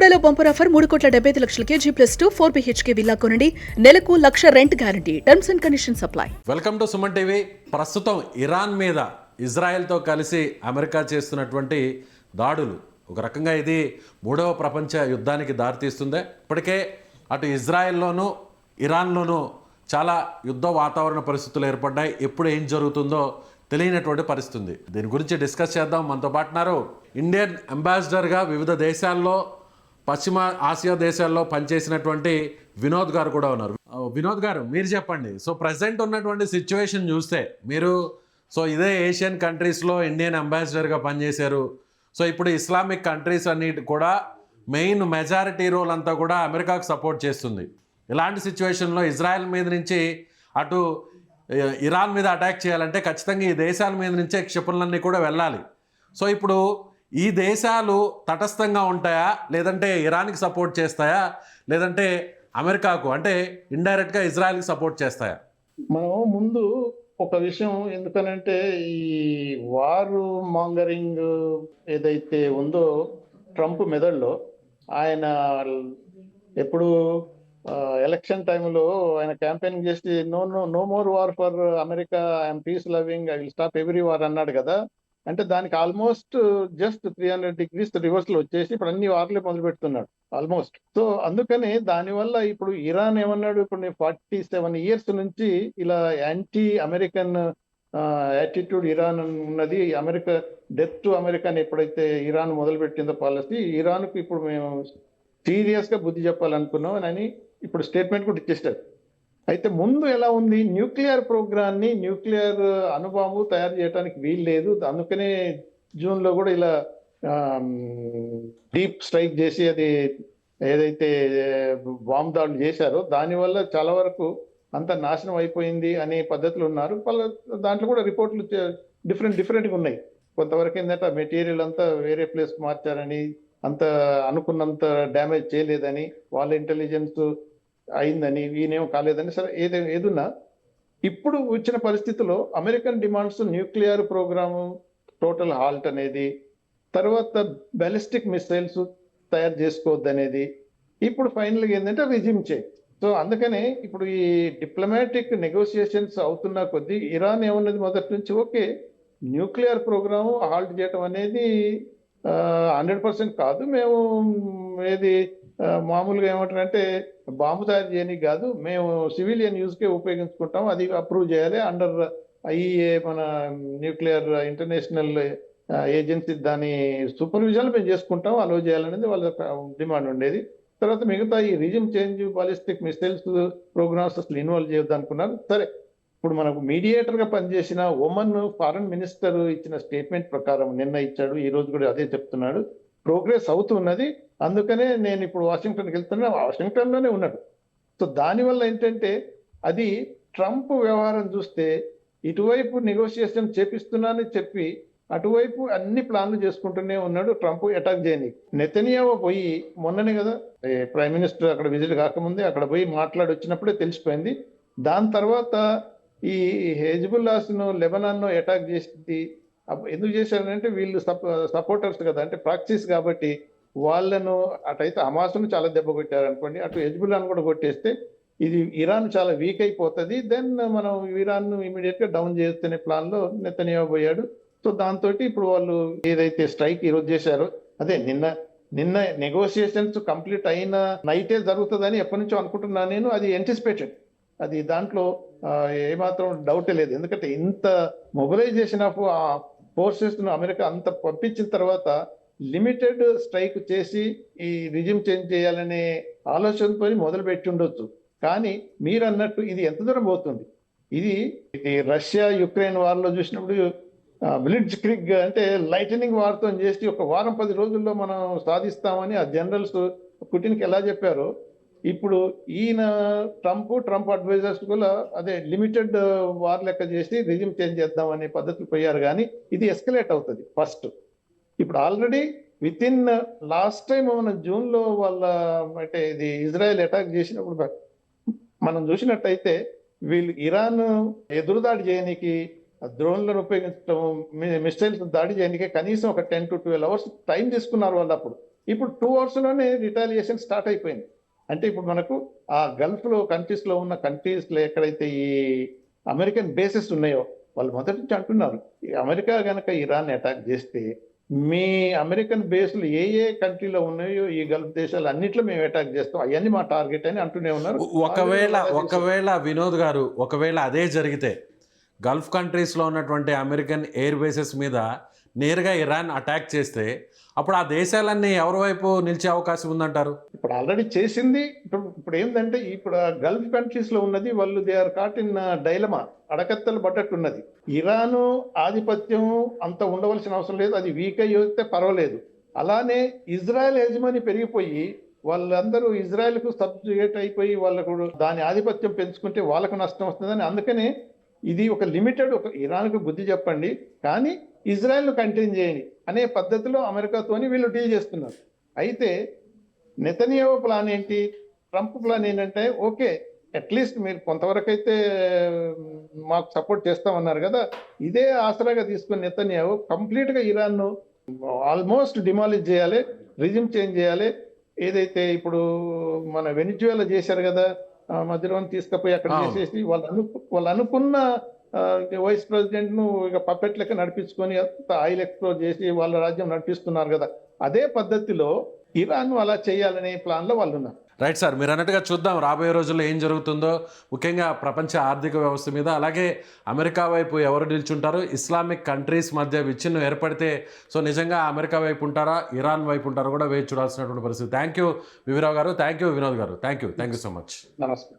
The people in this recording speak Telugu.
బెల్లుగూడలో bumper offer 3,75,00,000 G+2 4 BHK villa కొనండి. నెలకు ₹1,00,000 rent guarantee. Terms and conditions apply. Welcome to Suman TV. ప్రస్తుతం ఇరాన్ మీద ఇజ్రాయెల్తో కలిసి అమెరికా చేస్తున్నటువంటి దాడులు ఒక రకంగా ఇది మూడవ ప్రపంచ యుద్ధానికి దారితీస్తుంది. ఇప్పటికే అటు ఇజ్రాయెల్లోనూ ఇరాన్లోనూ చాలా యుద్ధ వాతావరణ పరిస్థితులు ఏర్పడ్డాయి. ఎప్పుడు ఏం జరుగుతుందో తెలియనటువంటి పరిస్థితి ఉంది. దీని గురించి డిస్కస్ చేద్దాం. మనతో పాటున్నారు ఇండియన్ అంబాసిడర్గా వివిధ దేశాల్లో పశ్చిమ ఆసియా దేశాల్లో పనిచేసినటువంటి వినోద్ గారు కూడా ఉన్నారు. వినోద్ గారు, మీరు చెప్పండి. సో ప్రజెంట్ ఉన్నటువంటి సిచ్యువేషన్ చూస్తే మీరు ఇదే ఏషియన్ కంట్రీస్లో ఇండియన్ అంబాసిడర్గా పనిచేశారు. సో ఇప్పుడు ఇస్లామిక్ కంట్రీస్ అన్నిటి కూడా మెయిన్ మెజారిటీ రోల్ అంతా కూడా అమెరికాకు సపోర్ట్ చేస్తుంది. ఇలాంటి సిచ్యువేషన్లో ఇజ్రాయెల్ మీద నుంచి అటు ఇరాన్ మీద అటాక్ చేయాలంటే ఖచ్చితంగా ఈ దేశాల మీద నుంచే క్షిపణులన్నీ కూడా వెళ్ళాలి. సో ఇప్పుడు ఈ దేశాలు తటస్థంగా ఉంటాయా, లేదంటే ఇరాన్కి సపోర్ట్ చేస్తాయా, లేదంటే అమెరికాకు అంటే ఇండైరెక్ట్గా ఇజ్రాయెల్కి సపోర్ట్ చేస్తాయా? మనం ముందు ఒక విషయం, ఎందుకనంటే ఈ వారు మాంగరింగ్ ఏదైతే ఉందో ట్రంప్ మెదడులో, ఆయన ఎప్పుడు ఎలక్షన్ టైంలో ఆయన క్యాంపెయినింగ్ చేసి no more war for America, I'm peace loving, I will stop every war అన్నాడు కదా. అంటే దానికి ఆల్మోస్ట్ జస్ట్ 300 degrees రివర్స్ లో వచ్చేసి ఇప్పుడు అన్ని వార్లే మొదలు పెడుతున్నాడు ఆల్మోస్ట్. సో అందుకని దానివల్ల ఇప్పుడు ఇరాన్ ఏమన్నాడు, ఇప్పుడు 47 years నుంచి ఇలా యాంటీ అమెరికన్ యాటిట్యూడ్ ఇరాన్ ఉన్నది. అమెరికా డెత్ టు అమెరికన్ ఎప్పుడైతే ఇరాన్ మొదలు పెట్టిందో పాలసీ, ఇరాన్కు ఇప్పుడు మేము సీరియస్ గా బుద్ధి చెప్పాలనుకున్నాం అని ఇప్పుడు స్టేట్మెంట్ కూడా ఇచ్చేస్తారు. అయితే ముందు ఎలా ఉంది, న్యూక్లియర్ ప్రోగ్రామ్ ని, న్యూక్లియర్ అణుబాంబు తయారు చేయడానికి వీలు లేదు. అందుకనే జూన్ లో కూడా ఇలా డీప్ స్ట్రైక్ చేసి అది ఏదైతే బాంబు దాడులు చేశారో దానివల్ల చాలా వరకు అంత నాశనం అయిపోయింది అనే పద్ధతులు ఉన్నారు. వాళ్ళ దాంట్లో కూడా రిపోర్ట్లు డిఫరెంట్గా ఉన్నాయి. కొంతవరకు ఏంటంటే మెటీరియల్ అంతా వేరే ప్లేస్కి మార్చారని, అంత అనుకున్నంత డ్యామేజ్ చేయలేదని, వాళ్ళ ఇంటెలిజెన్స్ అయిందని, ఈయనేం కాలేదని. సరే ఏదున్నా ఇప్పుడు వచ్చిన పరిస్థితిలో American demands nuclear programme total halt అనేది, తర్వాత బ్యాలిస్టిక్ మిసైల్స్ తయారు చేసుకోవద్దు అనేది, ఇప్పుడు ఫైనల్గా ఏంటంటే రిజ్యూమ్ చేయి. సో అందుకనే ఇప్పుడు ఈ డిప్లొమాటిక్ నెగోసియేషన్స్ అవుతున్న కొద్దీ ఇరాన్ ఏమన్నది మొదటి నుంచి, ఓకే న్యూక్లియర్ ప్రోగ్రాము హాల్ట్ చేయటం అనేది 100% కాదు, మేము ఏది మామూలుగా ఏమంటారంటే బాంబు తయారు చేయడానికి కాదు, మేము సివిలియన్ యూజ్కే ఉపయోగించుకుంటాం, అది అప్రూవ్ చేయాలి అండర్ ఐఈఏ, మన న్యూక్లియర్ ఇంటర్నేషనల్ ఏజెన్సీ, దాని సూపర్విజన్ మేము చేసుకుంటాం, అలో చేయాలనేది వాళ్ళ డిమాండ్ ఉండేది. తర్వాత మిగతా ఈ regime change, ballistic missiles programmes అసలు ఇన్వాల్వ్ చేయొద్దు అనుకున్నారు. సరే, ఇప్పుడు మనకు మీడియేటర్ గా పనిచేసిన ఒమన్ ఫారెన్ మినిస్టర్ ఇచ్చిన స్టేట్మెంట్ ప్రకారం నిన్న ఇచ్చాడు, ఈ రోజు కూడా అదే చెప్తున్నాడు, ప్రోగ్రెస్ అవుతున్నది, అందుకనే నేను ఇప్పుడు వాషింగ్టన్కి వెళ్తున్నా, వాషింగ్టన్ లోనే ఉన్నాడు. సో దానివల్ల ఏంటంటే అది ట్రంప్ వ్యవహారం చూస్తే ఇటువైపు నెగోషియేషన్ చేపిస్తున్నానని చెప్పి అటువైపు అన్ని ప్లాన్లు చేసుకుంటూనే ఉన్నాడు ట్రంప్ అటాక్ చేయడానికి. నెతన్యాహు పోయి మొన్ననే కదా ప్రైమ్ మినిస్టర్ అక్కడ విజిట్ కాకముందే అక్కడ పోయి మాట్లాడి వచ్చినప్పుడే తెలిసిపోయింది. దాని తర్వాత ఈ హెజ్బుల్లాస్ను లెబనాన్ను అటాక్ చేసింది ఎందుకు చేశారంటే వీళ్ళు సపోర్టర్స్ కదా, అంటే ప్రాక్సీస్ కాబట్టి వాళ్ళను అటైతే హమాస్ను చాలా దెబ్బ కొట్టారు అనుకోండి, అటు హెజ్బుల్లాను కూడా కొట్టేస్తే ఇది ఇరాన్ చాలా వీక్ అయిపోతుంది, దెన్ మనం ఇరాన్ను ఇమీడియట్ గా డౌన్ చేస్తున్న ప్లాన్ లో నెతన్యాహు పోయాడు. సో దాంతో ఇప్పుడు వాళ్ళు ఏదైతే స్ట్రైక్ ఈరోజు చేశారో, అదే నిన్న నెగోషియేషన్స్ కంప్లీట్ అయిన నైటే జరుగుతుందని ఎప్పటి నుంచో అనుకుంటున్నా నేను, అది యాంటిసిపేటెడ్, అది దాంట్లో ఏమాత్రం డౌటే లేదు. ఎందుకంటే ఇంత మొబిలైజేషన్ ఆఫ్ ఫోర్సెస్ ను అమెరికా అంత పంపించిన తర్వాత లిమిటెడ్ స్ట్రైక్ చేసి ఈ రిజిమ్ చేంజ్ చేయాలనే ఆలోచనతో మొదలు పెట్టి ఉండొచ్చు. కానీ మీరు అన్నట్టు ఇది ఎంత దూరం పోతుంది, ఇది రష్యా యుక్రెయిన్ వార్లో చూసినప్పుడు బ్లిట్జ్ క్రిగ్ అంటే లైటనింగ్ వార్తో చేసి ఒక వారం 10 రోజుల్లో మనం సాధిస్తామని ఆ జనరల్స్ పుటిన్కి ఎలా చెప్పారో, ఇప్పుడు ఈయన ట్రంప్ అడ్వైజర్స్ కూడా అదే లిమిటెడ్ వార్ లెక్క చేసి రిజిమ్ చేంజ్ చేద్దాం అనే పద్ధతికి పోయారు. కానీ ఇది ఎస్కలేట్ అవుతుంది ఫస్ట్. ఇప్పుడు already with in last time మన జూన్ లో వాళ్ళ అంటే ఇది ఇజ్రాయెల్ అటాక్ చేసినప్పుడు మనం చూసినట్టయితే వీళ్ళు ఇరాన్ ఎదురుదాడి చేయడానికి డ్రోన్లను ఉపయోగించడం, మిసైల్స్ దాడి చేయడానికి కనీసం ఒక 10 to 12 hours టైం తీసుకున్నారు వాళ్ళు. అప్పుడు ఇప్పుడు 2 అవర్స్లోనే రిటాలియేషన్ స్టార్ట్ అయిపోయింది. అంటే ఇప్పుడు మనకు ఆ గల్ఫ్లో కంట్రీస్లో ఉన్న కంట్రీస్లో ఎక్కడైతే ఈ అమెరికన్ బేసెస్ ఉన్నాయో వాళ్ళు మొదటి నుంచి అంటున్నారు, ఈ అమెరికా గనక ఇరాన్ అటాక్ చేస్తే మీ అమెరికన్ బేస్లు ఏ ఏ కంట్రీలో ఉన్నాయో ఈ గల్ఫ్ దేశాలు అన్నిట్లో మేము అటాక్ చేస్తాం, అవన్నీ మా టార్గెట్ అని అంటూనే ఉన్నారు. ఒకవేళ వినోద్ గారు, ఒకవేళ అదే జరిగితే గల్ఫ్ కంట్రీస్లో ఉన్నటువంటి అమెరికన్ ఎయిర్ బేసెస్ మీద నేరుగా ఇరాన్ అటాక్ చేస్తే అప్పుడు ఆ దేశాలన్నీ ఎవరి వైపు నిలిచే అవకాశం ఉందంటారు? ఇప్పుడు ఆల్రెడీ చేసింది. ఇప్పుడు ఏంటంటే ఇప్పుడు ఆ గల్ఫ్ కంట్రీస్ లో ఉన్నది వాళ్ళు they are caught in dilemma, అడకత్తలు పడ్డట్టున్నది. ఇరాను ఆధిపత్యం అంత ఉండవలసిన అవసరం లేదు, అది వీక్ అయ్యితే పర్వాలేదు. అలానే ఇజ్రాయెల్ యజమాని పెరిగిపోయి వాళ్ళందరూ ఇజ్రాయెల్కు సబ్జుగేట్ అయిపోయి వాళ్ళకు దాని ఆధిపత్యం పెంచుకుంటే వాళ్ళకు నష్టం వస్తుందని, అందుకనే ఇది ఒక లిమిటెడ్, ఒక ఇరాన్కు బుద్ధి చెప్పండి కానీ ఇజ్రాయెల్ను కంటైన్ చేయండి అనే పద్ధతిలో అమెరికాతోని వీళ్ళు డీల్ చేస్తున్నారు. అయితే నెతన్యాహు ప్లాన్ ఏంటి, ట్రంప్ ప్లాన్ ఏంటంటే ఓకే అట్లీస్ట్ మీరు కొంతవరకు అయితే మాకు సపోర్ట్ చేస్తామన్నారు కదా, ఇదే ఆసరాగా తీసుకుని నెతన్యాహు కంప్లీట్గా ఇరాన్ను ఆల్మోస్ట్ డిమాలిష్ చేయాలి, రిజిమ్ చేంజ్ చేయాలి. ఏదైతే ఇప్పుడు మన వెనిజువేలా చేశారు కదా, మధ్యలో తీసుకుపోయి అక్కడ చేసేసి వాళ్ళు అనుకున్న వైస్ ప్రెసిడెంట్ ను ఇక పప్పెట్ లెక్క నడిపించుకొని ఆయిల్ ఎక్స్ప్లోర్ చేసి వాళ్ళ రాజ్యం నడిపిస్తున్నారు కదా, అదే పద్ధతిలో ఇరాన్ అలా చేయాలనే ప్లాన్ లో వాళ్ళు ఉన్నారు. రైట్ సార్, మీరు అన్నట్టుగా చూద్దాం రాబోయే రోజుల్లో ఏం జరుగుతుందో, ముఖ్యంగా ప్రపంచ ఆర్థిక వ్యవస్థ మీద, అలాగే అమెరికా వైపు ఎవరు నిల్చుంటారు, ఇస్లామిక్ కంట్రీస్ మధ్య విచ్ఛిన్నం ఏర్పడితే సో నిజంగా అమెరికా వైపు ఉంటారా ఇరాన్ వైపు ఉంటారా కూడా వేచి చూడాల్సినటువంటి పరిస్థితి. థ్యాంక్ యూ వివిరావు గారు, థ్యాంక్ యూ వినోద్ గారు, థ్యాంక్ యూ సో మచ్. నమస్కారం.